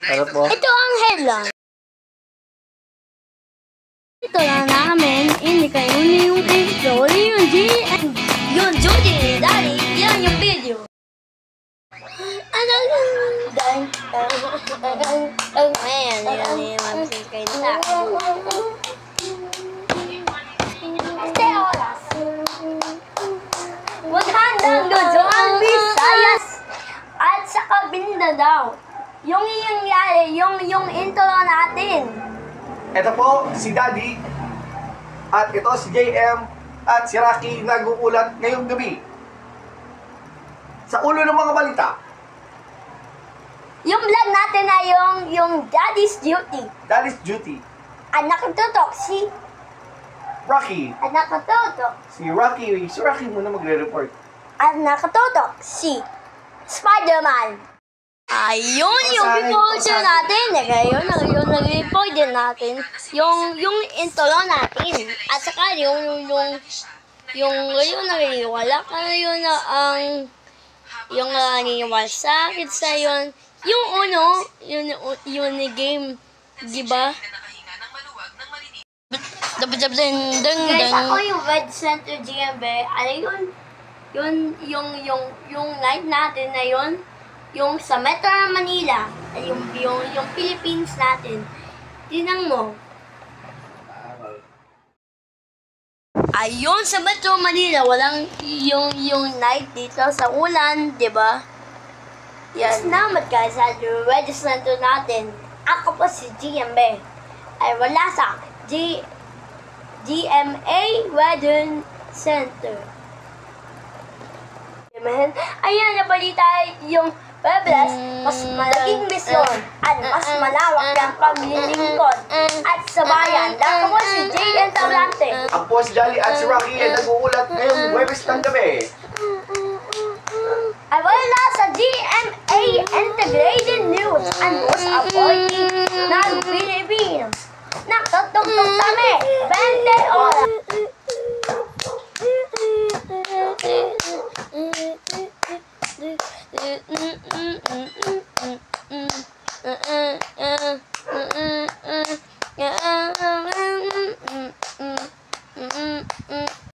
Ano po? Ito ang headline. Ito lang namin, hindi kayo yung intro, yung GM. Yung Judy, Daddy, yan yung video. Ano lang? Ayan, yan yung mapagkaita. Este oras. 100 Luzon, Visayas, at saka Mindanao. Yung nangyari, yung intro natin. Ito po si Daddy at ito si JM at si Rocky nag-uulat ngayong gabi sa ulo ng mga balita. Yung vlog natin na yung Daddy's Duty. Daddy's Duty. Ang nakatutok si... Rocky. Ang nakatutok. Si Rocky muna magre-report. Ang nakatutok si Spider-Man. Ayun yung report natin. Ngayon nag-report din natin yung intro natin. At saka yung naghiwala ka na yun na yung nangyayawal sa akin sa yun. Yung yun ni game, di ba? Guys, ako yung Red Center GMB. Ano yun? Yung night natin na yun. Yung sa Metro Manila, yung Philippines natin, tinang mo. Ayun, sa Metro Manila, walang yung night dito sa ulan, di ba? Yes, naman guys, sa Red Center natin. Ako po si GMB. Ay wala sa GMA Wedding Center. Ayan, nabalita yung Webles, mas malaking misyon at mas malawak ng paglilingkod at sa bayan. Dako mo si JN Tablante. Ang po si Jolly at si Rocky ay nag-uulat ngayong Huwebes ng gabi. Ay wala sa GMA Integrated News and Most Authority ng Philippines. Nakatugtog kami 20 oras.